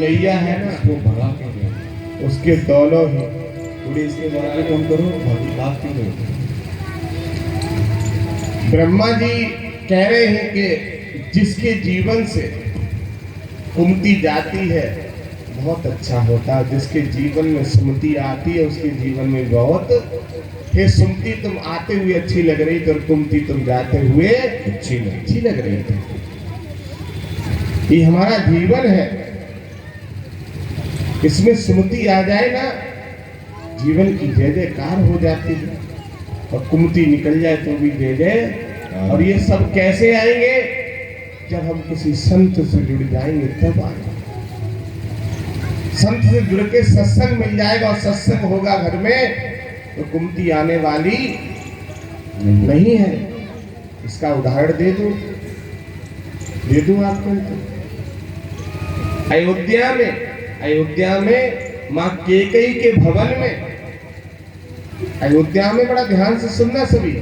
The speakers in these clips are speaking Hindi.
नैया है ना वो भगा के गया, उसके दोनों ही पूरी इसके बारे में कम करो बात क्यों नहीं। ब्रह्मा जी कह रहे हैं कि जिसके जीवन से कुमति जाती है बहुत अच्छा होता है, जिसके जीवन में सुमति आती है उसके जीवन में बहुत। हे सुमति तुम आते हुए अच्छी लग रही थी और कुमति तुम जाते हुए अच्छी लग रही थी। ये हमारा जीवन है, इसमें सुमति आ जाए ना जीवन की जय जयकार हो जाती है, और कुमति निकल जाए तो भी जय जय। और ये सब कैसे आएंगे? जब हम किसी संत से जुड़ जाएंगे तब आएंगे। संत से जुड़ के सत्संग मिल जाएगा और सत्संग होगा घर में तो कुमति आने वाली नहीं है। इसका उदाहरण दे दूं आपको। अयोध्या में माँ कैकेयी के भवन में, अयोध्या में बड़ा ध्यान से सुनना सभी,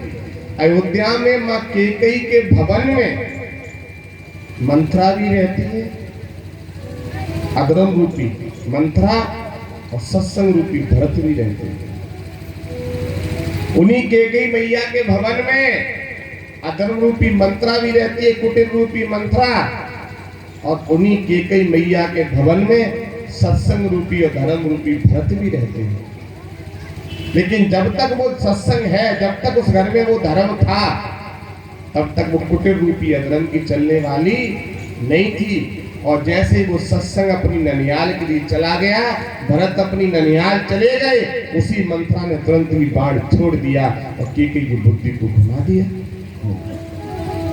अयोध्या में माँ कैकेयी के भवन में मंत्रा भी रहती है, अधर्म रूपी मंत्रा और सत्संग रूपी भरत भी रहते हैं। उन्हीं कैकेयी मैया के भवन में अधर्म रूपी मंत्रा भी रहती है, कुटिल रूपी मंत्रा, और उन्हीं कैकेयी मैया के भवन में सत्संग रूपी और धर्म रूपी भरत भी रहते हैं। लेकिन जब तक वो सत्संग है, जब तक उस घर में वो धर्म था, तब तक वो कुटिल रूपी अधर्म की चलने वाली नहीं थी। और जैसे वो सत्संग अपनी ननियाल के लिए चला गया, भरत अपनी ननियाल चले गए, उसी मंत्रा ने तुरंत ही बाण छोड़ दिया और कैकेयी की बुद्धि को घुमा दिया।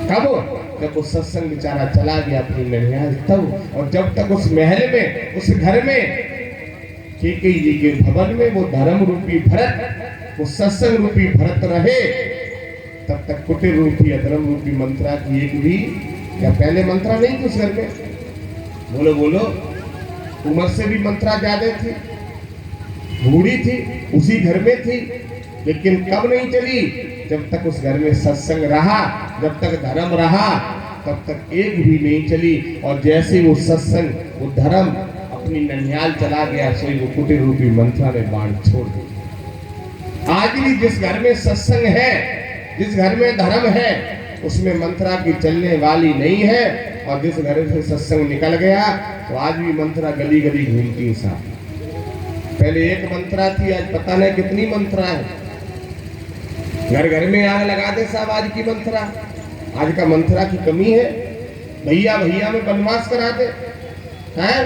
कब? जब वो सत्संग बेचारा चला गया अपनी ननियाल तब। और जब तक उस महल में, उस घर में, कैकेयी जी के भवन में वो धर्म रूपी भरत, वो सत्संग रूपी भरत रहे, तब तक कुटिल रूपी अधर्म रूपी मंत्रा की एक भी, या पहले मंत्रा नहीं थी उस घर में? बोलो बोलो। उम्र से भी मंत्रा ज्यादा थी, बूढ़ी थी, उसी घर में थी, लेकिन कब नहीं चली? जब तक उस घर में सत्संग रहा, जब तक धर्म रहा, तब तक एक भी नहीं चली। और जैसे वो सत्संग, वो धर्म अपनी ननियाल चला गया, सोई वो कुटिल रूपी मंत्रा ने बाण छोड़ दी। आज भी जिस घर में सत्संग है, जिस घर में धर्म है, उसमें मंत्रा की चलने वाली नहीं है। और जिस घर से सत्संग निकल गया तो आज भी मंत्रा गली गली घूमती है साहब। पहले एक मंत्रा थी, आज पता नहीं कितनी मंत्रा है। घर घर में आग लगा दे साहब आज की मंथरा, आज का मंथरा की कमी है। भैया भैया में बनवास कराते हैं,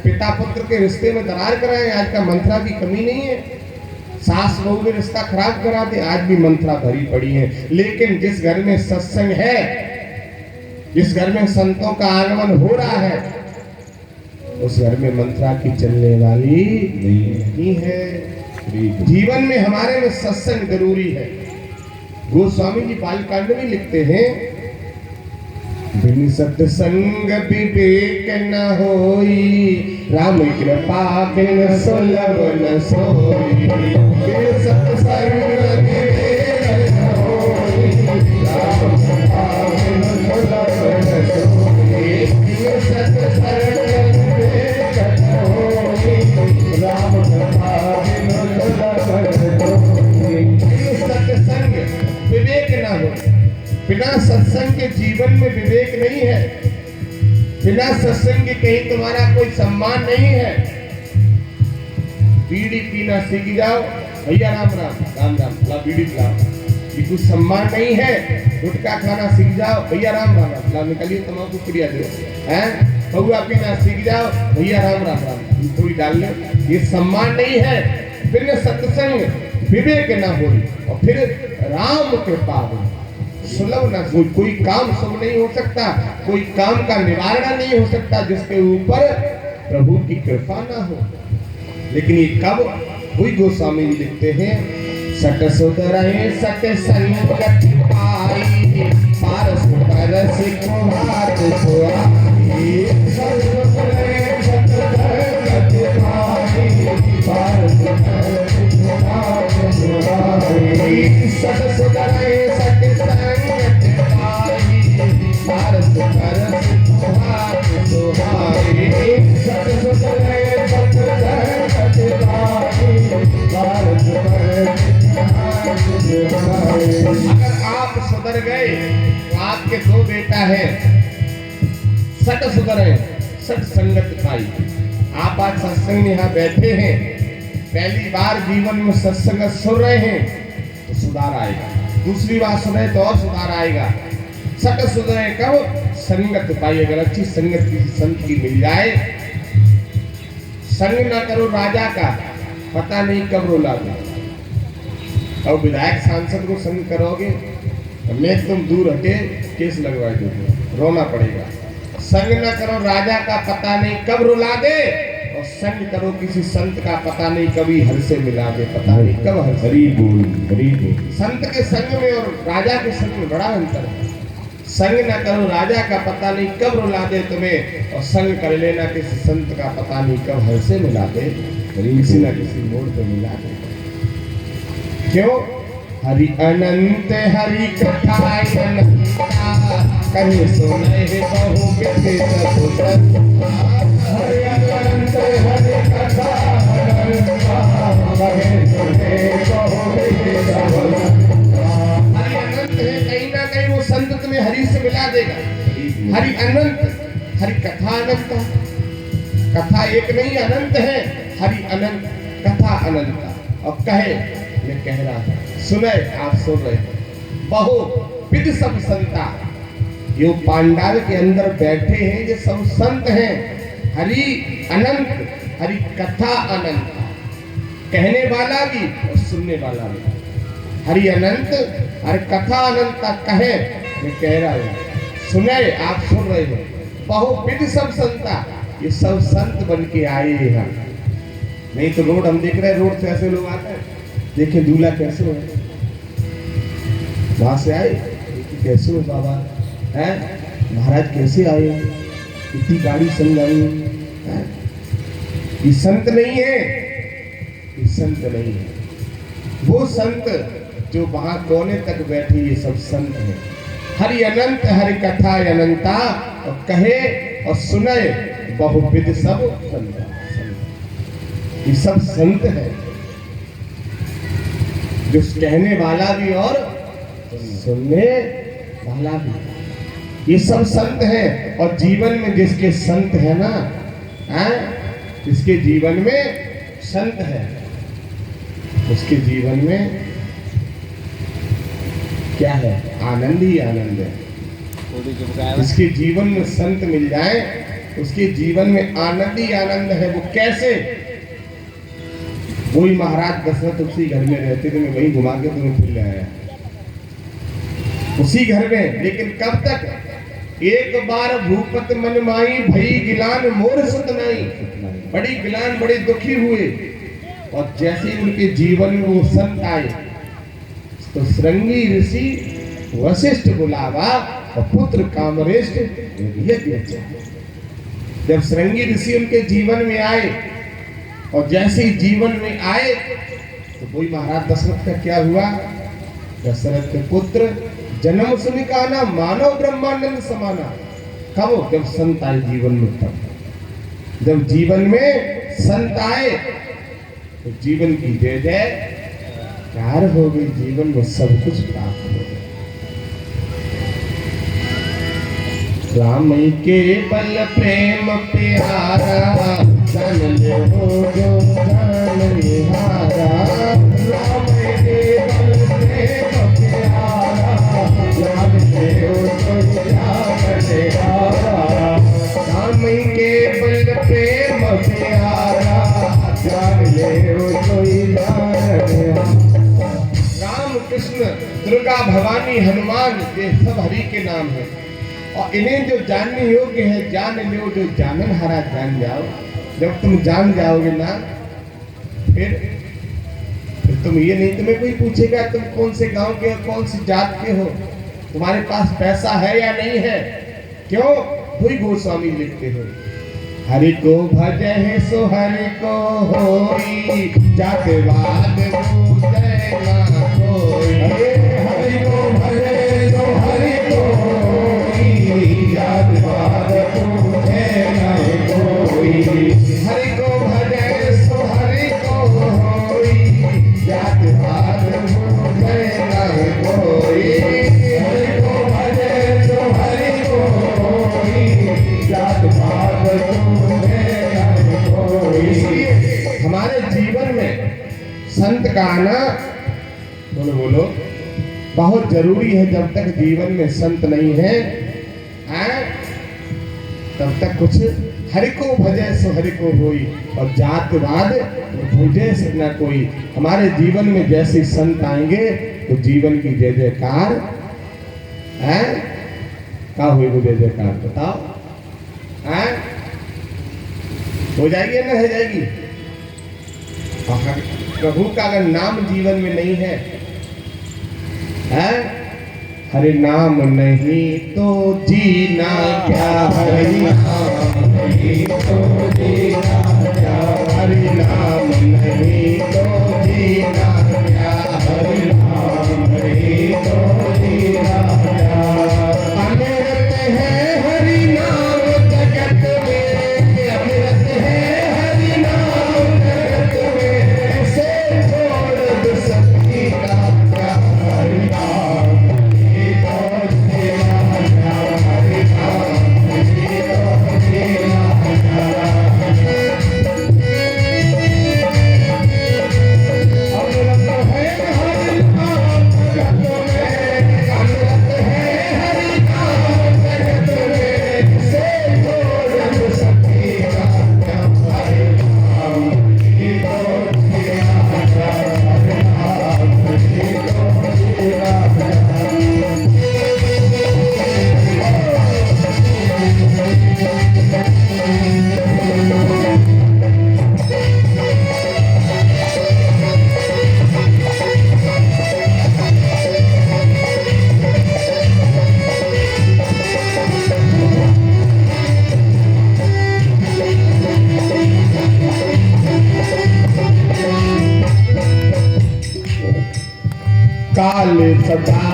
पिता पुत्र के रिश्ते में दरार कराए, आज का मंथरा की कमी नहीं है। सास बहू में रिश्ता खराब कराते, आज भी मंथरा भरी पड़ी है। लेकिन जिस घर में सत्संग है, जिस घर में संतों का आगमन हो रहा है, उस घर में मंथरा की चलने वाली नहीं है। जीवन में हमारे में सत्संग जरूरी है। गोस्वामी जी बालकांड में लिखते हैं, बिन सत्संग विवेक न होई, राम कृपा बिन सुलभ न सोई। बिन सत्संग विवेक न होई, राम कृपा बिन सुलभ न सोई। बिन सत्संग विवेक न होई, राम कृपा बिन सुलभ न सोई। बिन सत्संग विवेक न हो, बिना सत्संग के जीवन में विवेक नहीं है। बिना सत्संग के कहीं तुम्हारा कोई सम्मान नहीं है। बीड़ी पीना सीख जाओ, भैया राम राम राम राम, ला बीड़ी पिलाओ, ये कुछ सम्मान नहीं है। गुटखा खाना सीख जाओ, भैया राम राम राम, ला निकलिए तम्बाकू क्रिया दो, हैं पौआ पीना सीख जाओ, भैया राम राम राम, थोड़ी डाल लो, ये सम्मान नहीं है। बिना सत्संग विवेक ना हो, और फिर राम कृपा हो, सुलभ ना, कोई काम सुलभ नहीं हो सकता, कोई काम का निवारण नहीं हो सकता जिसके ऊपर प्रभु की कृपा ना हो। लेकिन ये कब हुई? गोस्वामी जी लिखते हैं, सट सुधरे सट संगत पाई, पारस परस को हाथ छुआई। सट सुधरे सट संगत पाई, पारस परस को हाथ छुआई। सट सुधरे सट संगत पाई, पारस परस को हाथ छुआई। सट सुधरे सट संगत पाई, पारस परस। अगर आप सुधर गए तो आपके दो बेटा है, सट सुधरे सट संगत पाई। आप आज सत्संग में यहाँ बैठे हैं, पहली बार जीवन में सत्संग सुन रहे हैं तो सुधार आएगा, दूसरी बार सुने तो और सुधार आएगा। सट सुधरे कब? संगत पाई। अगर अच्छी संगत किसी संत की मिल जाए, संग ना करो राजा का, पता नहीं कब रुला दो। और विधायक सांसद को संग करोगे तो मैं तुम दूर हटे केस लगवा दोगे, रोना पड़ेगा। संग न करो राजा का, पता नहीं कब रुला दे, और संग करो किसी संत का, पता नहीं कभी हर से मिला दे, पता नहीं कब हर। हरी बोल हरी बोल। संत के संग में और राजा के संग में बड़ा अंतर है। संग न करो राजा का, पता नहीं कब रुला दे तुम्हें, और संग कर लेना किसी संत का, पता नहीं कब हर से मिला दे, किसी न किसी मोड़ पे मिला दे। क्यों? हरि अनंत हरि कथा अनंता, कहीं सुने बहु विधि सपुतन। हरि अनंत हरि कथा अनंता, कहीं सुने बहु विधि सपुतन। हरि अनंत है, कहीं ना कहीं वो संत तुम्हें हरि से मिला देगा। हरि अनंत, हरि कथा अनंता, कथा एक नहीं अनंत है। हरि अनंत, कथा अनंता। और कहे, मैं कह रहा था, सुने आप सुन रहे हो, बहु विधि सब संता। जो पांडाल के अंदर बैठे हैं ये सब संत हैं। हरि अनंत, हरि कथा अनंत, कहने वाला भी और सुनने वाला भी। हरि अनंत, हरि कथा अनंत। कहे, मैं कह रहा हूँ, सुने आप सुन रहे हो, बहु विधि सब संता, ये सब संत बन के आए हैं। नहीं तो रोड हम देख रहे हैं, रोड से ऐसे लोग आते हैं, देखिए दूल्हा कैसे हो, वहां से आए, कैसे हो बाबा, हैं महाराज कैसे आए, इतनी गाड़ी संग आई है। ये संत नहीं है, ये संत नहीं है। वो संत जो वहां कोने तक बैठे, ये सब संत है। हरि अनंत हरि कथा अनंता, और कहे और सुने बहुविध सब संता। ये सब संत है, जो कहने वाला भी और सुनने वाला भी, ये सब संत हैं। और जीवन में जिसके संत है ना, जिसके जीवन में संत है, उसके जीवन में क्या है? आनंद ही आनंद है। जिसके जीवन में संत मिल जाए उसके जीवन में आनंद ही आनंद है। वो कैसे? वही महाराज दशरथ उसी घर में रहते थे, मैं वही घुमा के तुम्हें फिर ले आया उसी घर में। लेकिन कब तक? एक बार भूपत मन माई भई गिलान मोर सुत नहीं। बड़ी गिलान, बड़े दुखी हुए। और जैसे उनके जीवन में वो संत आए तो श्रृंगी ऋषि वशिष्ठ बुलावा और पुत्र कामरेष्ठ यज्ञ। जब श्रृंगी ऋषि उनके जीवन में आए और जैसे ही जीवन में आए तो वही महाराज दशरथ का क्या हुआ? दशरथ के पुत्र जन्म सुनिकाना मानव ब्रह्मानंद समाना। कब? जब संत आए जीवन में। तब जब जीवन में संत आए तो जीवन की जय जयकार हो गई, जीवन में सब कुछ प्राप्त हो गया। राम के बल प्रेम प्यारा जान ले हो जो जान हारा। राम के बल प्रेम प्यारा जान ले हो जो जान हारा। राम के बल प्रेम प्यारा जान ले हो जो जान हारा। राम कृष्ण दुर्गा भवानी हनुमान ये सब हरि के नाम है। और इन्हें जो जानने योग्य है जान लो, जो जानन हारा जान जाओ। जब तुम जान जाओगे ना फिर तुम ये नहीं, तुम्हें कोई पूछेगा तुम कौन से गांव के हो, कौन सी जात के हो, तुम्हारे पास पैसा है या नहीं है। क्यों? वही गोस्वामी लिखते हो, हरि को भजै सो हरि को होई, जातवाद पूजै ना कोई। हरि को भजै सो हरि को होई, जातवाद पूजै ना कोई। हरि को भजै सो हरि को होई, जातवाद पूजै ना कोई। हरि को भजै सो हरि को होई, जातवाद पूजै ना कोई। हमारे जीवन में संत का आना बोलो बोलो बहुत जरूरी है। जब तक जीवन में संत नहीं है तब तक कुछ हरि को भजै सो हरि को होई, और जातवाद पूजै से ना कोई। हमारे जीवन में जैसे संत आएंगे तो जीवन की जय जयकार है। क्या हुई वो जय जयकार बताओ? हो जाएगी या नहीं हो जाएगी? प्रभु का अगर नाम जीवन में नहीं है, हरि नाम नहीं तो जीना क्या, हरि नाम नहीं तो जीना क्या, हरि नाम नहीं तो जीना क्या, हरि नाम नहीं तो जीना क्या। अमृत है हरि नाम जगत में, अमृत है हरि नाम जगत में, ऐसे छोड़ दो सखी का क्या, हरि नाम नहीं तो जीना क्या, हरि नाम नहीं तो जीना क्या। अमृत है हरि नाम जगत में, अमृत है हरि नाम जगत में, से छोड़ दो सखी का क्या, हरि नाम नहीं तो जीना क्या, हरि नाम नहीं तो जीना क्या। काल सदा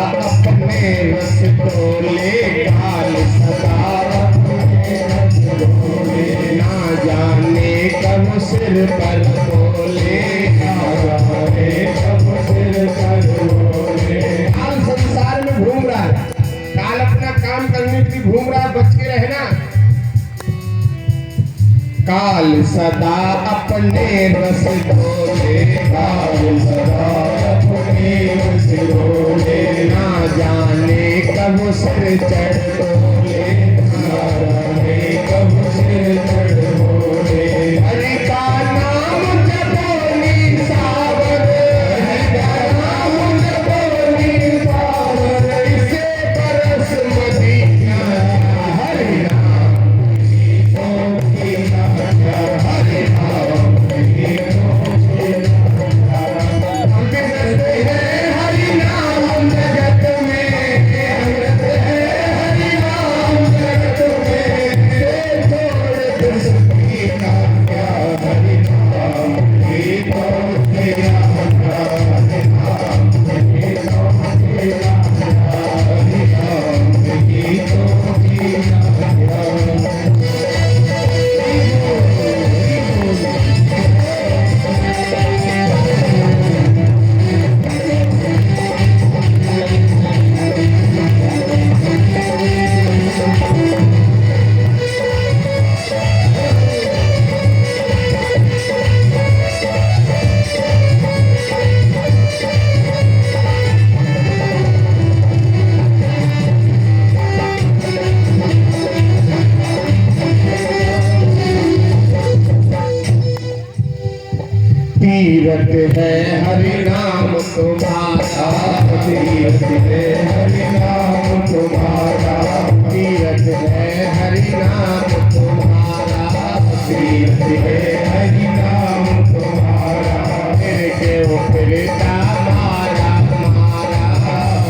अपने रस तोले, काल सदा अपने रस तोले, ना जाने कब सिर पर बोले, ना जाने कब सिर पर बोले। काल संसार में घूम रहा है, काल अपना काम करने के लिए घूम रहा है, बच के रहना। काल सदा अपने रस तोले, काल सदा अपने रस तोले, ना कब सिर चढ़ बोले, नारायणे कब सिर चढ़ बोले। हरि का नाम जपो निसावर, हरि का नाम जपो निसावर, इसे बरस मदीना। हरि नाम की राजा, हरि नाम की हरि नाम जगत में, अमृत है हरि नाम जगत में, से छोड़ दुष्टी का क्या, हरि नाम की तो तेरा हरि नाम की तो तेरा, हरि नाम की तो तेरा। तीरथ है हरि नाम तुम्हारा, तीरथ है हरि नाम तुम्हारा, तीरथ है हरि नाम तुम्हारा, तीरथ है हरि नाम तुम्हारा। फिर क्यों फिरता मारा मारा,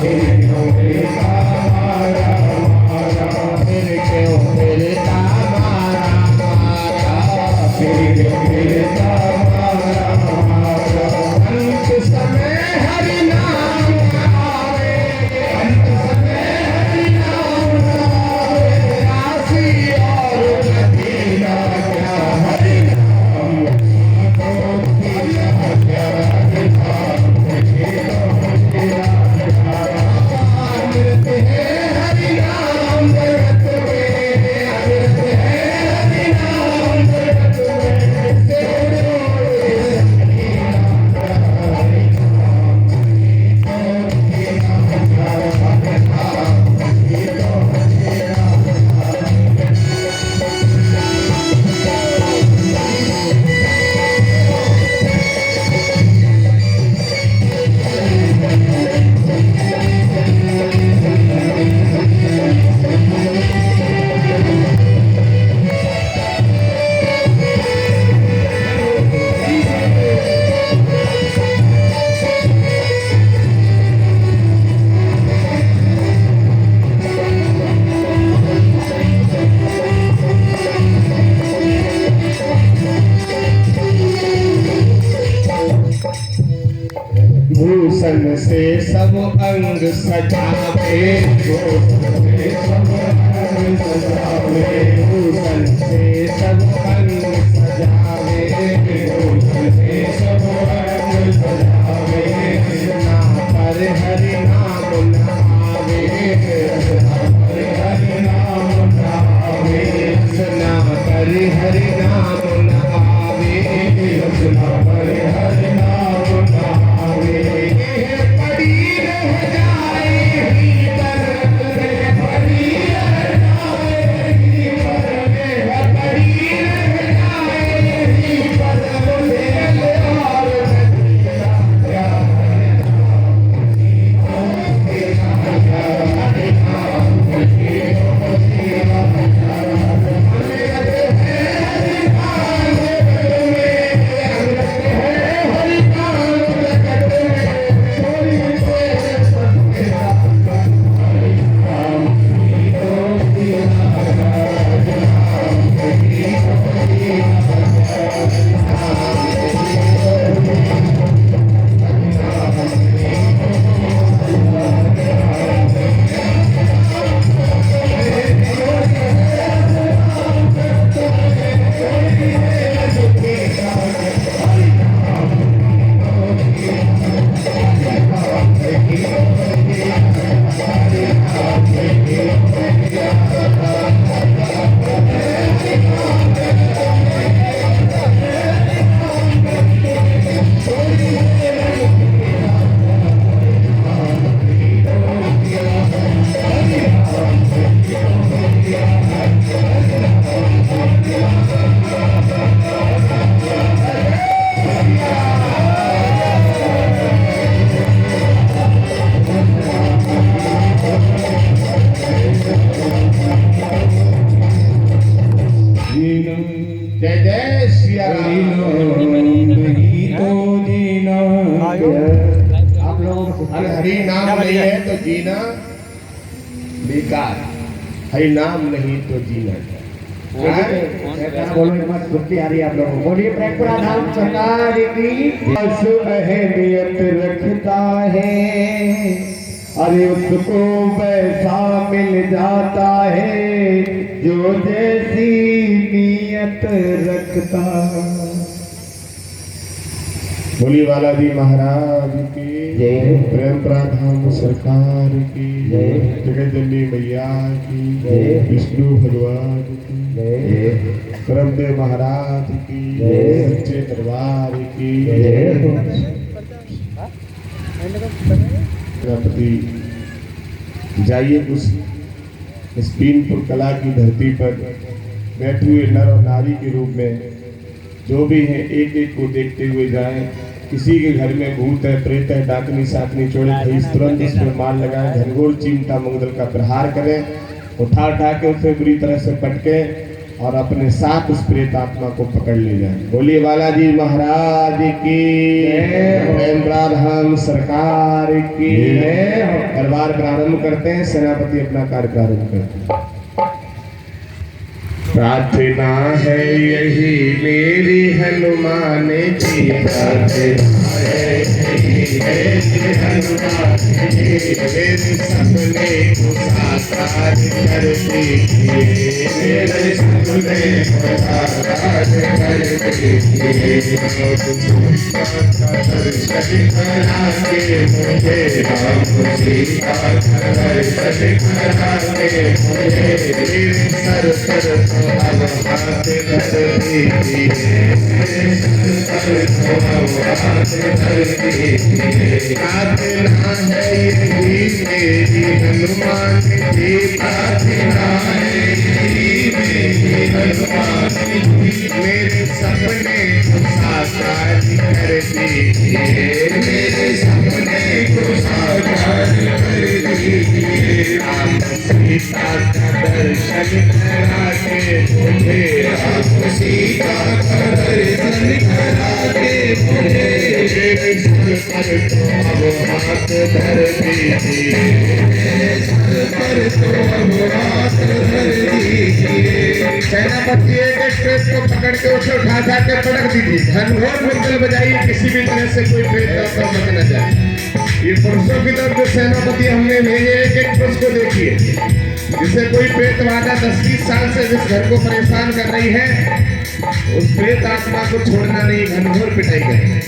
फिर क्यों फिरता मारा मारा, फिर क्यों फिरता मारा मारा, फिर क्यों फिरता अंत समय हरि नाम आवे, अंत समय हरि नाम आवे, काशी और मदीना क्या, हरि नाम हरि नाम क्या, हरि नाम अमृत है हरि नाम जगत में, अमृत है हरि नाम जगत में, से भूषण से सब अंग सजावे, भूषण से सब अंग सजावे, भूषण से सब अंग सजावे, भूषण से सब अंग सजावे, रचना पर हरि नाम नावे, रचना पर हरि नाम नावे, रचना पर हरि नाम नावे, रचना पर हरि नाम नावे। पड़ी रह जाए भीतर, पड़ी रह जाए भीतर, पड़ी रह जाए भीतर, दिल और मदीना क्या, हरि नाम की तो नाम नहीं है तो जीना बेकार, हरि नाम नहीं तो जीना। बोलो मत गुप्ती आ रही है आप लोगों को। बोलिए प्रेमपुरा धाम सरकार की बस अहमियत रखता है, अरे उसको वैसा मिल जाता है जो जैसी नीयत रखता। बोली बालाजी महाराज की जय। प्रेमपुरा धाम सरकार की जय। जगतजननी मैया की जय। विष्णु भगवान की जय। करमदेव महाराज की जय। सच्चे दरबार की गणपति। जाइए उस इस बीनपुर कला की धरती पर बैठे हुए नर और नारी के रूप में जो भी है एक एक को देखते हुए जाएं। किसी के घर में भूत है, प्रेत है, डाकनी साकनी चोरी खरीद, तुरंत उस पर मार लगाएं, घनघोर चिमटा मंगल का प्रहार करें, उठा के उसे बुरी तरह से पटके और अपने साथ उस प्रेत आत्मा को पकड़ ले जाए। बोलिए बालाजी महाराज की, प्रेमपुरा धाम सरकार की। दरबार प्रारंभ करते हैं, सेनापति अपना कार्य प्रारंभ करते हैं। प्रार्थना है यही मेरी हनुमान जी, प्रार्थना है यही मेरी हनुमान जी, मेरे सपने को साकार कर दीजिए, मेरे सपने को साकार कर दीजिए, दर्शन करा के मुझे राम सीता दर्शन करा के मुझे, मेरे सर पर अब हाथ धर दीजिए, प्रार्थना है यही मेरी हनुमान जी, प्रार्थना है यही मेरी हनुमान जी, मेरे सपने को साकार कर दीजिए, मेरे सपने को साकार कर दीजिए, राम सीता का दर्शन करा के मुझे, राम सीता का दर्शन करा के मुझे, मेरे सर पर तो अब हाथ धर दीजिए, मेरे सर पर तो अब हाथ धर दीजिए। सेनापति एक प्रेत को पकड़ के उसे उठा के पटक दीजिए, घनघोर मंगल बजाइए, किसी भी तरह से कोई प्रेत का मत न जाए। ये पुरुषों की तरफ जो सेनापति हमने भेजे, एक पुरुष को देखिए जिसे कोई प्रेत बाधा 10-20 साल से जिस घर को परेशान कर रही है, उस प्रेत आत्मा को छोड़ना नहीं, घनघोर पिटाई करें।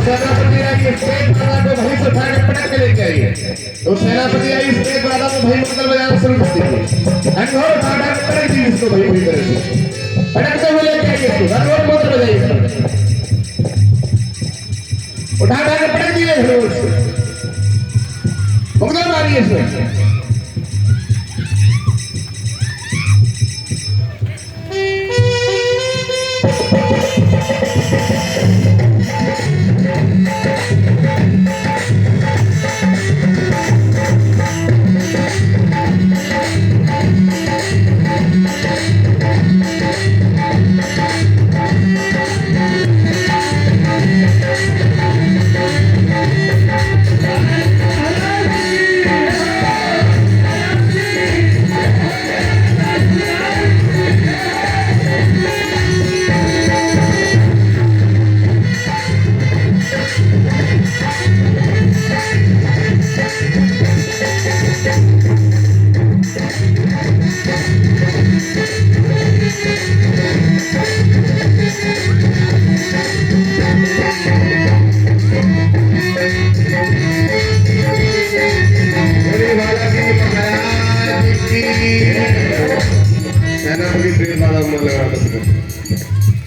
सेनापति आई स्टेज वाला को भाई से उठा के पटक के लेके आई है। तो सेनापति आई स्टेज वाला को भाई मंगल बजाना शुरू कर दीजिए। ढंढोर उठा के पटक दीजिए इसको भाई पूरी तरह से पटकते हुए लेके आइए इसको। ढंढोर मंगल बजाइए उठा के पटक दीजिए ढंढोर से मंगल मारिए इसमें।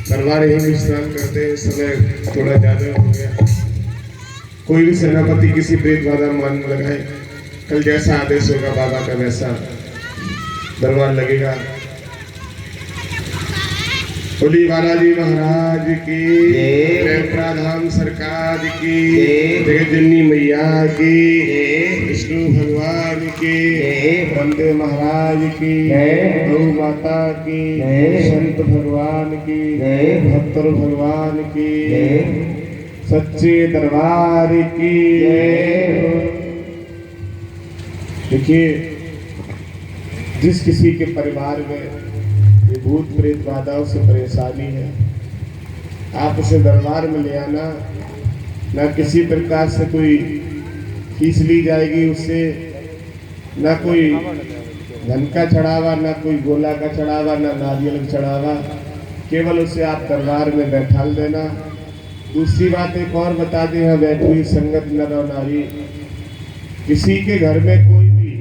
दरबार ही विश्राम करते हैं, समय थोड़ा ज्यादा हो गया। कोई भी सेनापति किसी प्रेत बाधा मान लगाए, कल जैसा आदेश होगा बाबा का वैसा दरबार लगेगा। बोली बालाजी महाराज की, प्रेमप्राधाम सरकार की, जगतजननी मैया की, विष्णु भगवान की, वंदे महाराज की, गौ माता की, संत भगवान की, भक्तर भगवान की, सच्चे दरबार की। देखिए, जिस किसी के परिवार में ये भूत प्रेत बाधाओं से परेशानी है, आप उसे दरबार में ले आना। ना किसी प्रकार से कोई फीस ली जाएगी उससे, ना कोई धन का चढ़ावा, ना कोई गोला का चढ़ावा, ना नारियल का चढ़ावा, केवल उसे आप दरबार में बैठाल देना। दूसरी बात एक और बता दें, यहाँ बैठी हुई संगत नर और नारी, किसी के घर में कोई भी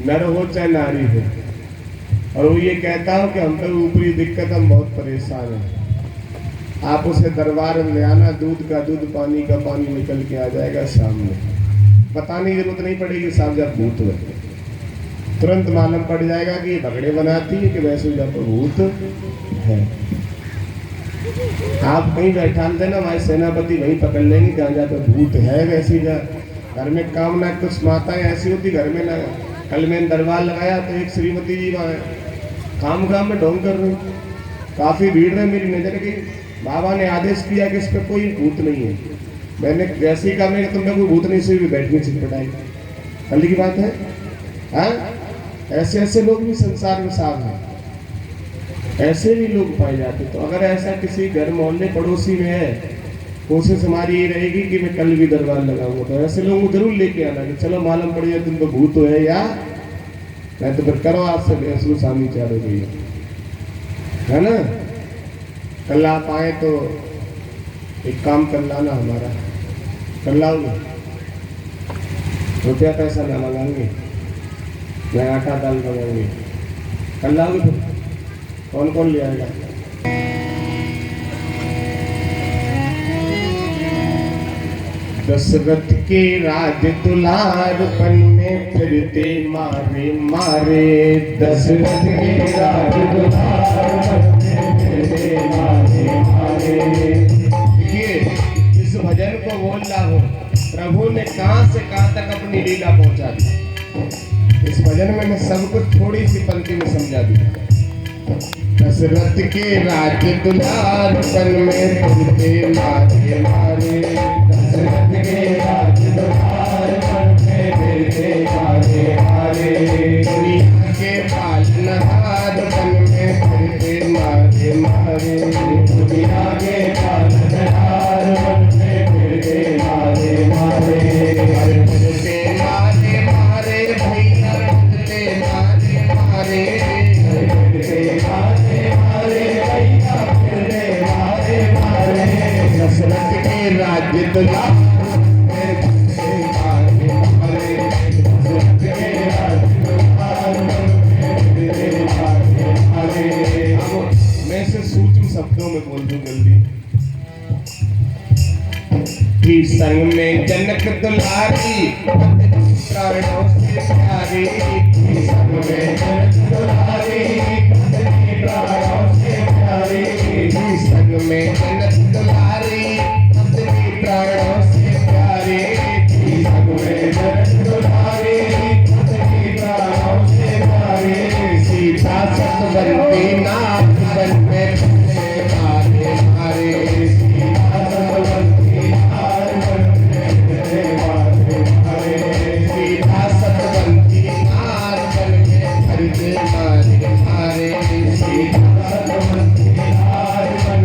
नर हो चाहे नारी हो, और वो ये कहता हो कि हम तो ऊपरी दिक्कत, हम बहुत परेशान हैं, आप उसे दरबार में ले आना। दूध का दूध, पानी का पानी निकल के आ जाएगा सामने। बताने की जरूरत नहीं पड़ेगी साहब जब भूत हुए, तुरंत मालूम पड़ जाएगा कि ये भगड़े बनाती है कि वैसे जब भूत है। आप कहीं बैठा देना, हमारे सेनापति वहीं पकड़ लेंगे जहाँ जहाँ पे भूत है। वैसे घर में काम ना, कुछ माताएं ऐसी होती घर में ना। कल मैंने दरबार लगाया तो एक श्रीमती जी काम में ढोंग कर रही, काफी भीड़ है, मेरी नजर गई। बाबा ने आदेश किया कि इस पर कोई भूत नहीं है। मैंने जैसे ही कहा मैं तुमने कोई भूत नहीं से भी बैठनी चिटपटाई, कल की बात है। हाँ, ऐसे ऐसे लोग भी संसार में साफ हैं, ऐसे भी लोग पाए जाते। तो अगर ऐसा किसी घर मोहल्ले पड़ोसी में है, कोशिश हमारी ये रहेगी कि मैं कल भी दरबार लगाऊंगा। तो ऐसे लोगों को जरूर लेके आना कि चलो मालूम पड़ जाए तुमको भूत हो है या नहीं, तो फिर करो आपसे बेसू सामी चालू गई है ना। कल आप आए तो एक काम कर लाना हमारा, कर लाओगे, रुपया पैसा ना लगाएंगे, मैं आटा दाल लगाऊंगी, कर लाओगे। फिर कौन कौन ले आएगा? दशरथ के राज दुलारपन में फिरते मारे मारे, दशरथ के राज दुलारपन में फिरते मारे मारे। देखिए, इस भजन को बोल रहा हो, प्रभु ने कहां से कहां तक अपनी लीला पहुंचा दी। इस भजन में मैं सब कुछ थोड़ी सी पंक्ति में समझा दी। दशरथ के राज दुलारपन में फिरते मारे मारे, दशरथ के राज दुलारपन में राज दुलार मैं इसे सूक्ष्म शब्दों में बोल दूं जल्दी। ही संग में जनक दुलारी प्राणों से प्यारी, संग में जनक दुलारी प्राणों से प्यारी, संग में जनक दुलारी अपनी प्राणों से प्यारी, संग में जनक दुलारी अपनी प्राणों से प्यारी। सीता सतवंती नाथ बन में मारे मारे, सीता सतवंती नाथ बन में मारे मारे, सीता सतवंती नाथ बन में खरीदे मारे मारे, सीता सतवंती नाथ बन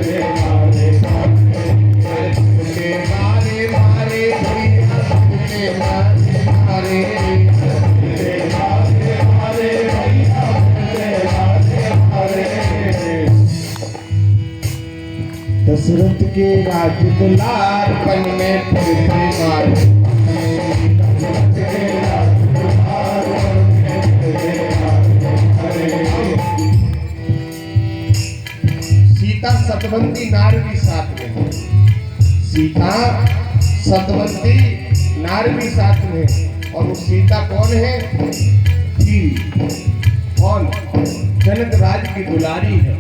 में मारे मारे, मारे मारे भैया मारे मारे, दशरथ के राज दुलार बन में फिरते मारे, सीता सतवंती नारवी साथ में है, सीता सतवंती नारवी साथ में है। और वो सीता कौन है? कौन? जनक राज की दुलारी है,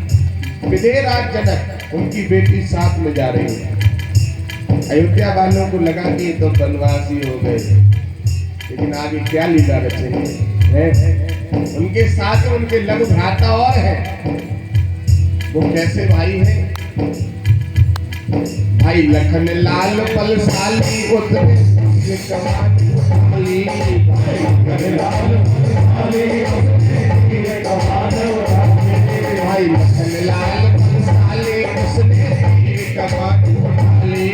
विदेहराज जनक, उनकी बेटी साथ में जा रही है। अयोध्या वालों को लगा कि ये तो बनवासी हो गए, लेकिन आगे क्या लीला रचेंगे है? उनके साथ उनके लघु भ्राता और है। वो कैसे भाई है? भाई लखन लाल बलशाली उतरे ये कमान उठाली, भाई लखन लाल बलशाली उतरे ये कमान उठाली, भाई लखन लाल बलशाली उसने ये कमान उठाली,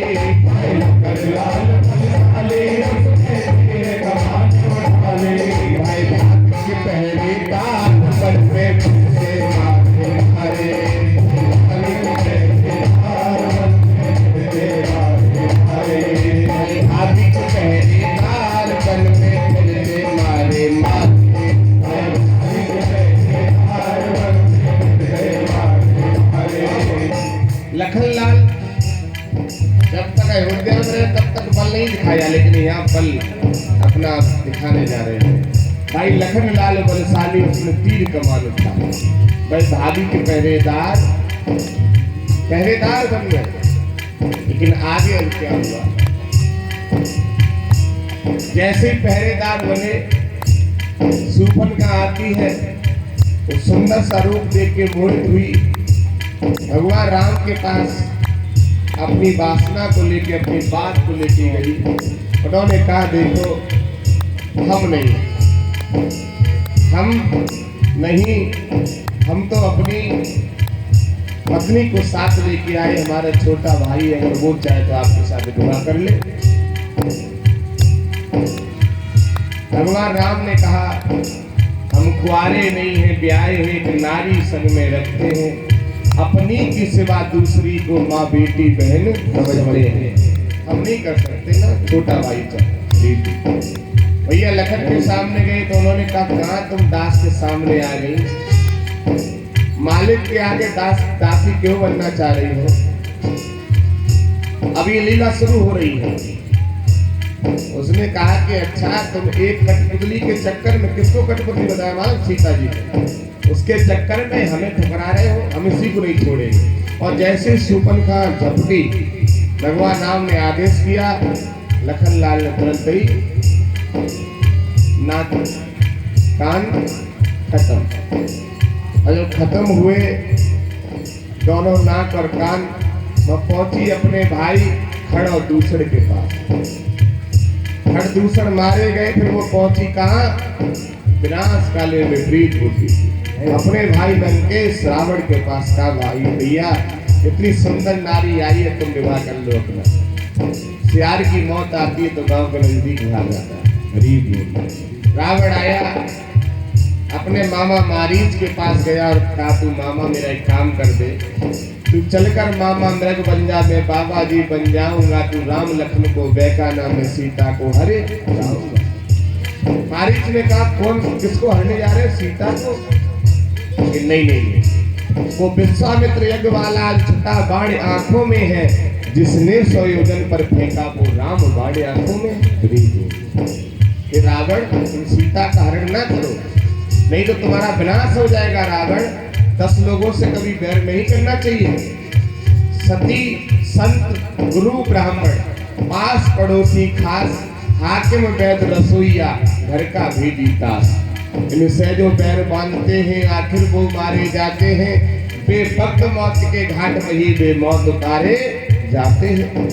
भाई लखन लाल बलशाली उसने ये कमान उठाली, भाई भाग के पहरेदार बन में से मारे मारे, लखनलाल जब तक अयोध्या में रहे तब तक बल नहीं दिखाया, लेकिन यहाँ बल अपना दिखाने जा रहे हैं। भाई लखनलाल बलशाली, उसने तीर कमान उठा, भाई भाभी के पहरेदार बन गए। लेकिन आगे अब क्या हुआ? जैसे ही पहरेदार बने, शूर्पणखा आती है, वो सुंदर सा रूप देख के मोहित हुई, भगवान राम के पास अपनी वासना को लेके, अपनी बात को लेके गई। उन्होंने कहा देखो, हम नहीं, हम तो अपनी पत्नी को साथ लेके आए, हमारा छोटा भाई है, अगर वो चाहे तो आपके साथ विवाह कर ले। भगवान राम ने कहा हम कुआरे नहीं हैं, ब्याहे हैं, एक नारी संग में रखते हैं, अपनी की सिवा दूसरी को माँ बेटी बहन समझते हैं, हम नहीं कर सकते ना, छोटा भाई चाहिए। भैया लखन के सामने गए तो उन्होंने कहा कहाँ तुम दास के सामने आ गई, मालिक के आगे दासी क्यों बनना चाह रही हो? अब ये लीला शुरू हो रही है। उसने कहा कि अच्छा तुम एक कठपुतली के चक्कर में, किसको कठपुतली बताया? मालूम? सीता जी को। उसके चक्कर में हमें ठुकरा रहे हो, हम इसी को नहीं छोड़ेंगे। और जैसे शूर्पणखा झपटी, भगवान राम ने आदेश किया, लखनलाल ने तुरंत ही नाक कान खत्म। और जब खत्म हुए दोनों नाक और कान, वह पहुंची अपने भाई खड़दूषण के पास। खड़दूषण मारे गए, फिर वो पहुंची कहाँ? विनाश काले विपरीत बुद्धि, अपने भाई लंकेश रावण के पास। कहा भाई भैया इतनी सुंदर नारी आई है, तुम विवाह कर लो अपना। सियार की मौत आती है तो गांव के नजदीक भाग जाता है। गरीब रावण आया, अपने मामा मारीच के पास गया और कहा तू मामा मेरा एक काम कर दे, तू चलकर मामा मृग बन जा, मैं बाबा जी बन जाऊंगा, तू राम लखन को बेकाना में सीता को हरे जाऊंगा। मारीच ने कहा कौन किसको हरने जा रहे, सीता को? कि नहीं, वो विश्वामित्र यज्ञ वाला छठा बाण आंखों में है, जिसने 100 योजन पर फेंका वो राम बाण आंखों में। कि रावण तुम सीता का हरण ना करो, नहीं तो तुम्हारा विनाश हो जाएगा। रावण 10 लोगों से कभी बैर नहीं करना चाहिए। सती संत गुरु ब्राह्मण पास पड़ोसी खास, हाकिम वैद रसोईया घर का भी दीतास, इनसे जो पैर बांधते हैं आखिर वो मारे जाते हैं, बेवक्त मौत के घाट वही बेमौत उतारे जाते हैं।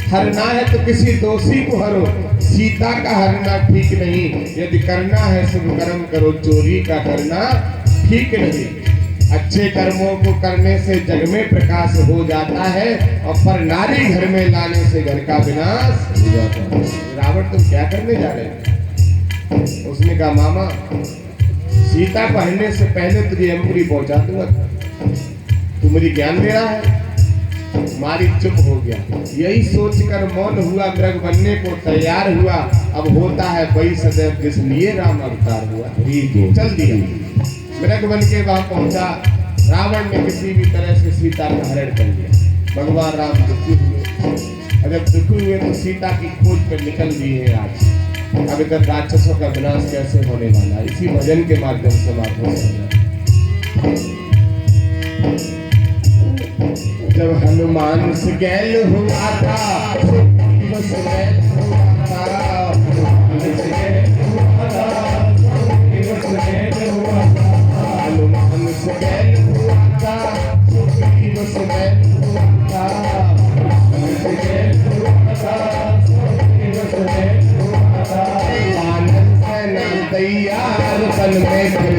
हरना है तो किसी दोषी को हरो, सीता का हरना ठीक नहीं, यदि करना है शुभ कर्म करो, चोरी का करना ठीक नहीं। अच्छे कर्मों को करने से जग में प्रकाश हो जाता है, और पर नारी घर में लाने से घर का विनाश हो जाता है। रावण तुम क्या करने जा रहे हो? उसने कहा मामा सीता पहनने से पहले तुझे यमपुरी पहुंचा दूंगा, तू मुझे ज्ञान दे रहा है। मारी चुप हो गया, यही सोचकर मौन हुआ, मृग बनने को तैयार हुआ। अब होता है वही सदैव जिस लिए राम अवतार हुआ। चल दिया, मृग बन के वहां पहुंचा। रावण ने किसी भी तरह से सीता का हरण कर लिया। भगवान राम दुखी हुए, अगर दुखी हुए तो सीता की खोज पर निकल दिए हैं आज। अब इधर राक्षसों का विनाश कैसे होने वाला, इसी भजन के माध्यम से बात हो सकता। जब हनुमान से गैल हुआ था, हनुमान से गैल हुआ था, हनुमान से गैल हुआ था, आनंद से नाम तैयार बन में फिर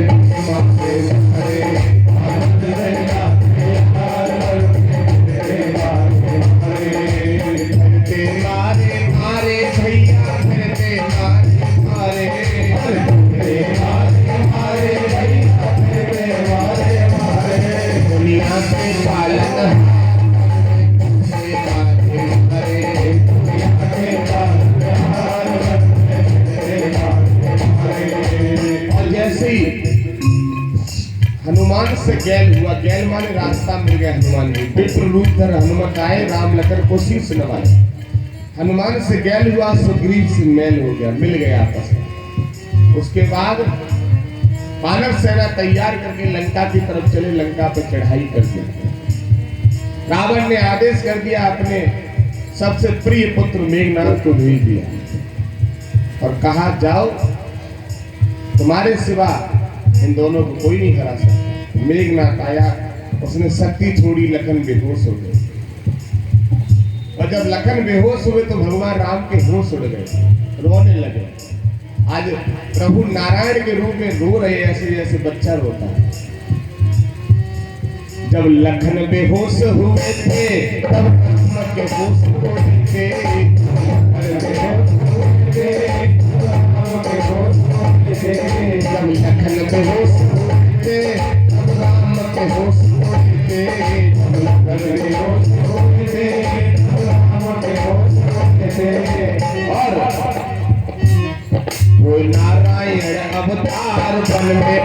हनुमान से गैल हुआ। गैल माने रास्ता मिल गया। हनुमान जी विप्र रूप धर हनुमत आए, राम लखन को शीश नवाए। हनुमान से गैल हुआ, सुग्रीव से मेल हो गया, मिल गया आपस में। उसके बाद मानव सेना तैयार करके लंका की तरफ चले, लंका पर चढ़ाई कर दी। रावण ने आदेश कर दिया, अपने सबसे प्रिय पुत्र मेघनाद को भेज दिया और कहा जाओ, तुम्हारे सिवा इन दोनों को कोई नहीं हरा सकता। मेघनाथ आया, उसने शक्ति छोड़ी, लखन बेहोश हो गए। और जब लखन बेहोश हुए तो भगवान राम के होश उड़ गए, रोने लगे। आज प्रभु नारायण के रूप में रो रहे ऐसे जैसे बच्चा रोता है। जब लखन बेहोश हुए थे तब के होश उड़े थे, जब लखन बेहोश थे तब राम के होश उड़े थे, और वो नारायण अवतार बन में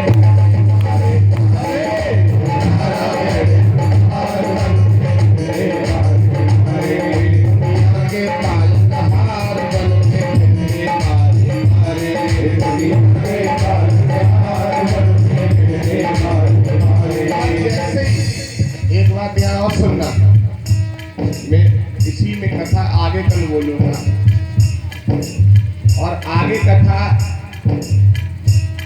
कथा आगे कल बोलूंगा, और आगे कथा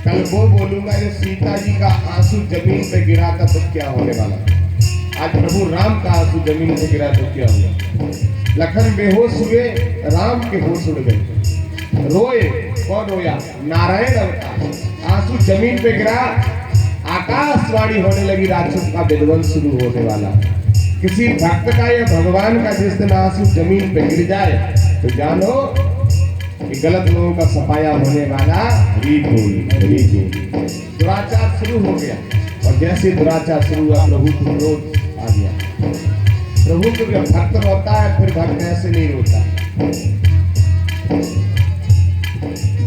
कल वो बोलूंगा जो सीता जी का आंसू जमीन पे गिरा था तो क्या होने वाला। आज प्रभु राम का आंसू जमीन पे गिरा तो क्या हुआ। लखन बेहोश हुए, राम के होश उड़ गए। रोए, कौन रोया? नारायण अवतार। आंसू जमीन पे गिरा, आकाशवाणी होने लगी, राक्षस का विध्वंस शुरू होने वाला। किसी भक्त का या भगवान का जिस दिन आंसू जमीन पे गिर जाए तो जानो कि गलत लोगों का सफाया होने वाला हरी बोल। दुराचार शुरू हो गया और जैसे दुराचार शुरू हुआ प्रभु को क्रोध आ गया। प्रभु को जब भक्त रोता है फिर भक्त ऐसे नहीं रोता।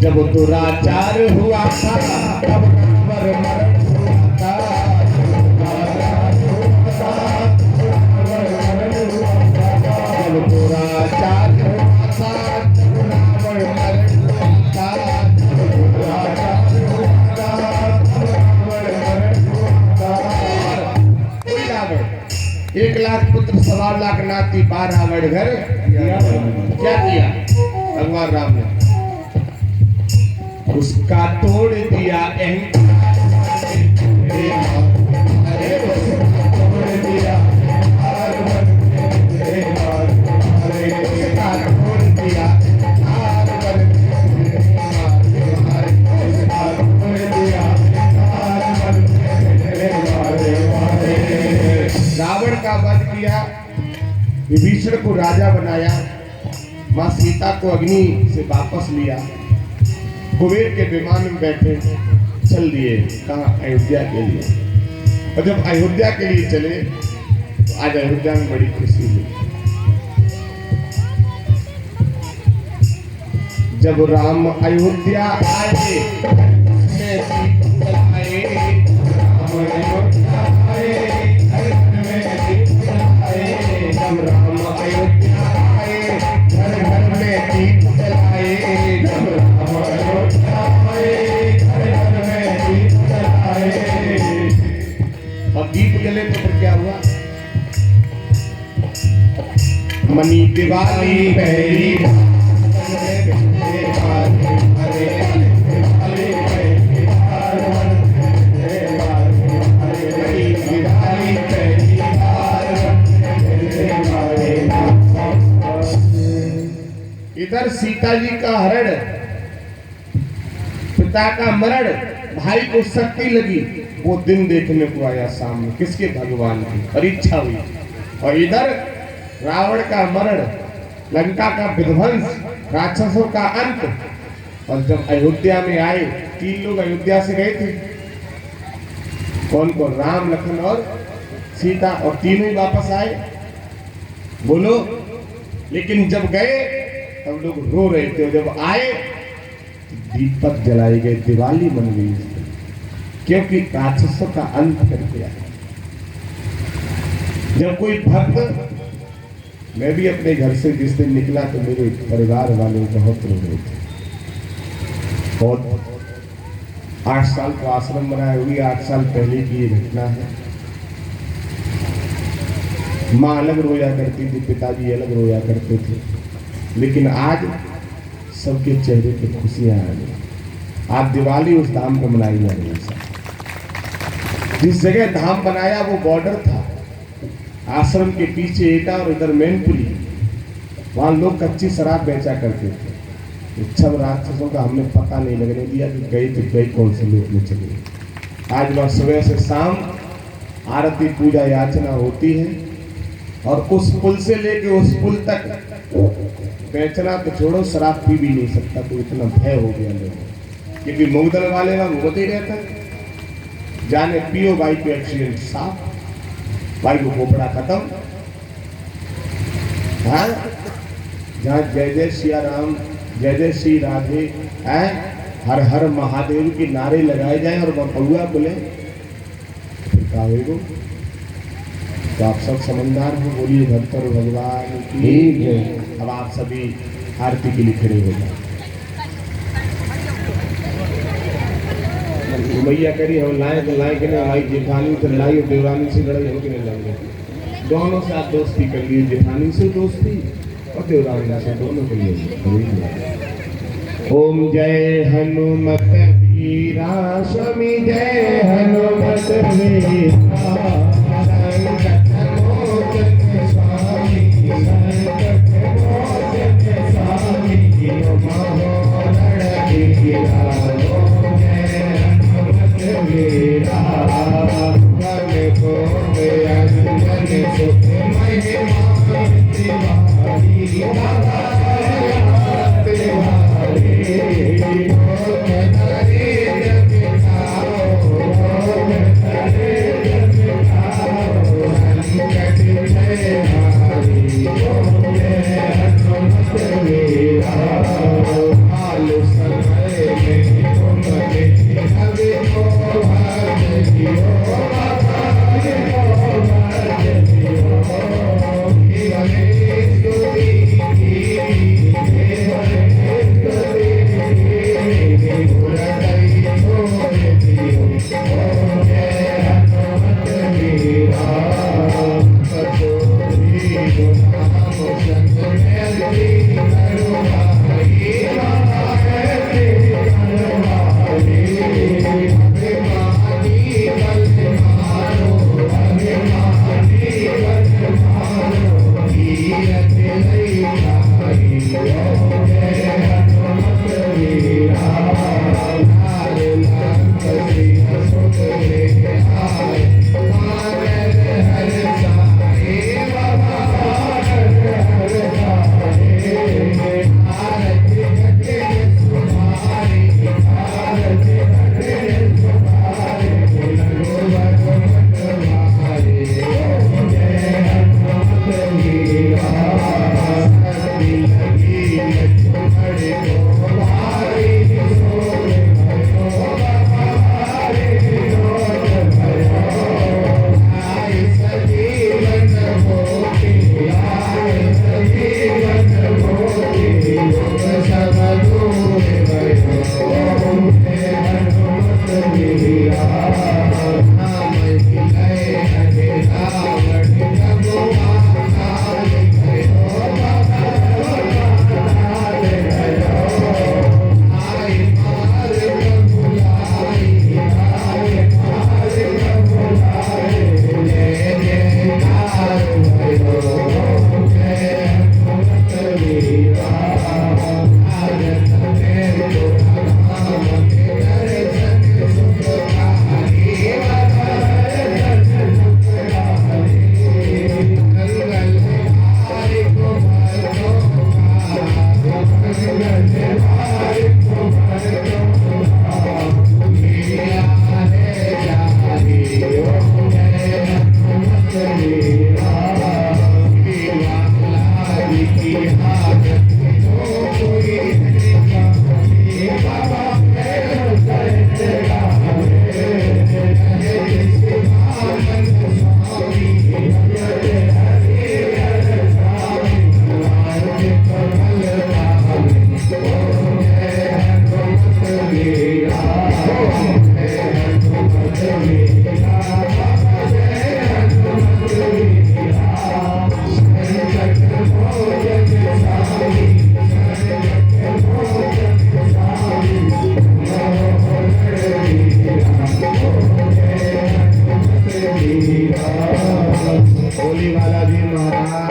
जब दुराचार हुआ था तब रावण मरण हुआ था। जब दुराचार हुआ था तब रावण मरण हुआ था। कोई रावण 1 लाख पुत्र 1.25 लाख नाती 12 रावण घर क्या किया भगवान राम ने? उसका तोड़ दिया अहंकार। रावण का वध किया, विभीषण को राजा बनाया, मां सीता को अग्नि से वापस लिया, कुबेर के विमान में बैठे चल दिए कहाँ? अयोध्या के लिए। और जब अयोध्या के लिए चले तो आज अयोध्या में बड़ी खुशी हुई। जब राम अयोध्या आए मनी दिवाली पहली इधर सीता जी का हरण, पिता का मरण, भाई को शक्ति लगी, वो दिन देखने को आया सामने किसके? भगवान की परीक्षा हुई। और इधर रावण का मरण, लंका का विध्वंस, राक्षसों का अंत। और जब अयोध्या में आए 3 लोग अयोध्या से गए थे, कौन कौन? राम, लखन और सीता, और तीनों ही वापस आए। बोलो। लेकिन जब गए तब लोग रो रहे थे, जब आए दीपक जलाए गए, दिवाली बन गई, क्योंकि राक्षसों का अंत करके आए। जब कोई भक्त, मैं भी अपने घर से जिस दिन निकला तो मेरे परिवार वाले बहुत रो रहे थे। बहुत 8 साल का आश्रम बनाया हुई, 8 साल पहले की ये घटना है। माँ अलग रोया करती थी, पिताजी अलग रोया करते थे, लेकिन आज सबके चेहरे पे खुशियां आ गई। आज दिवाली उस धाम पर मनाई जा रही है। जिस जगह धाम बनाया वो बॉर्डर था, आश्रम के पीछे एटा और इधर मैनपुरी, वहां लोग कच्ची शराब बेचा करते थे। सब राक्षसों का हमने पता नहीं लगने दिया कि गई तो गई कौन से लोग में चले। आज वह सुबह से शाम आरती पूजा याचना होती है, और उस पुल से लेके उस पुल तक बेचना तो छोड़ो, शराब पी भी नहीं सकता, तो इतना भय हो गया लोगों। क्योंकि मुगदल वाले वहां होते ही रहता है, जाने पियो बाइक पे एक्सीडेंट साफ, भाई को खोपड़ा खत्म। हाँ, जहाँ जय जय सिया राम, जय जय श्री राधे, हर हर महादेव के नारे लगाए जाए और बपुआ बोले, क्या होगा? तो आप सब समझदार हो, बोलिए भक्तर भगवान की जय। अब आप सभी आरती के लिए खड़े हो जाए। मैया करी हम लाए तो लाए कि नहीं, हमारी जेठानी से लड़ाई और देवरानी से लड़ाई हो कि नहीं लड़ाई? दोनों से आप दोस्ती कर लिए, जेठानी से दोस्ती और देवरानी से, दोनों के लिए। ओम जय हनुमत वीरा स्वामी, जय हनुमत वीरा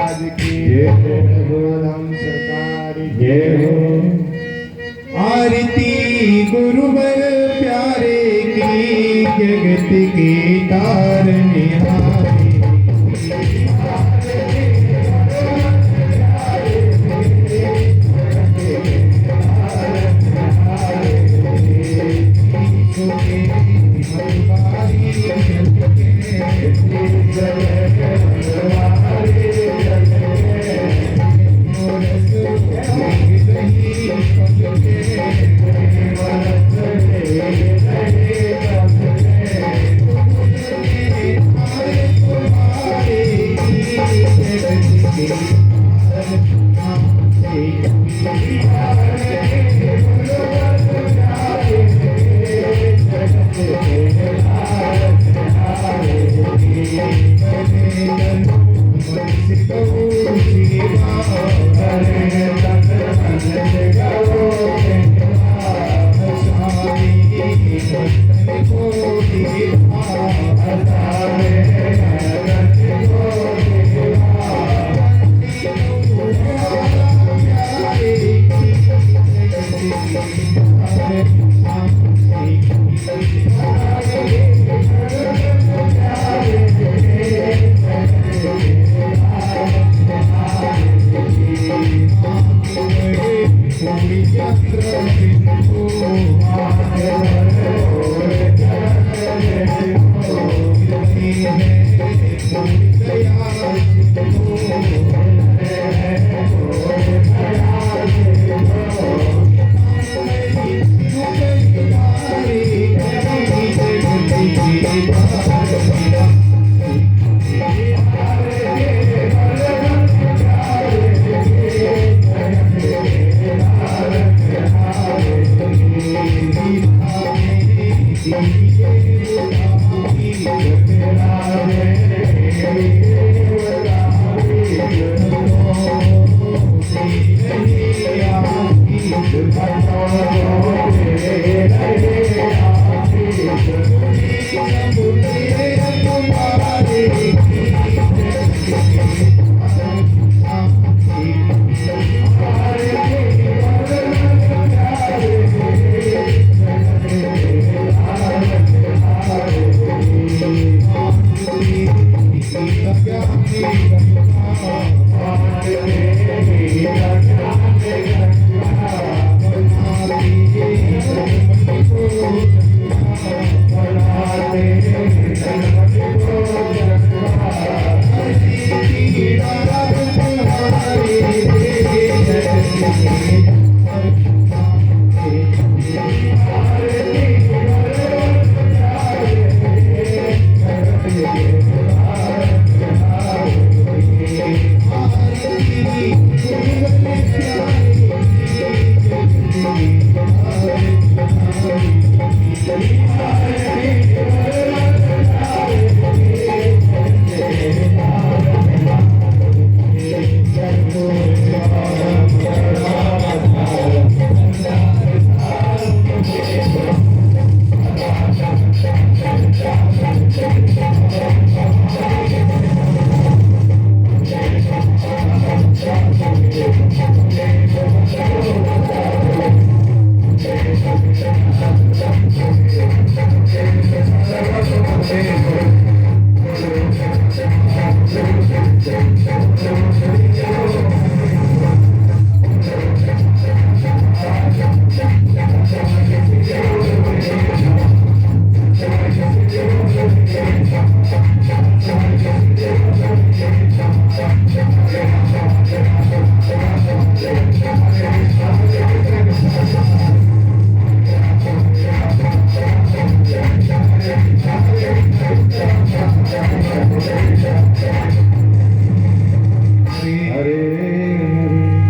महाराज की जय हो। राम सरकार की जय हो। आरती गुरुवर प्यारे की, जगत की तारनिहारी।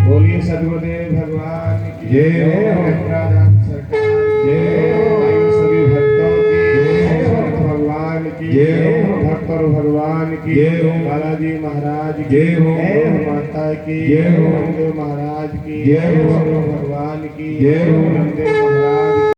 बोलिए सदगुरुदेव भगवान की जय हो। राम सरकार जय हो। सभी भक्तों की जय हो। भगवान की जय हो। भक्त और भगवान की जय हो। बालाजी महाराज की जय हो। माता की जय हो। रामदेव महाराज की जय हो। भगवान की जय हो। रामदेव महाराज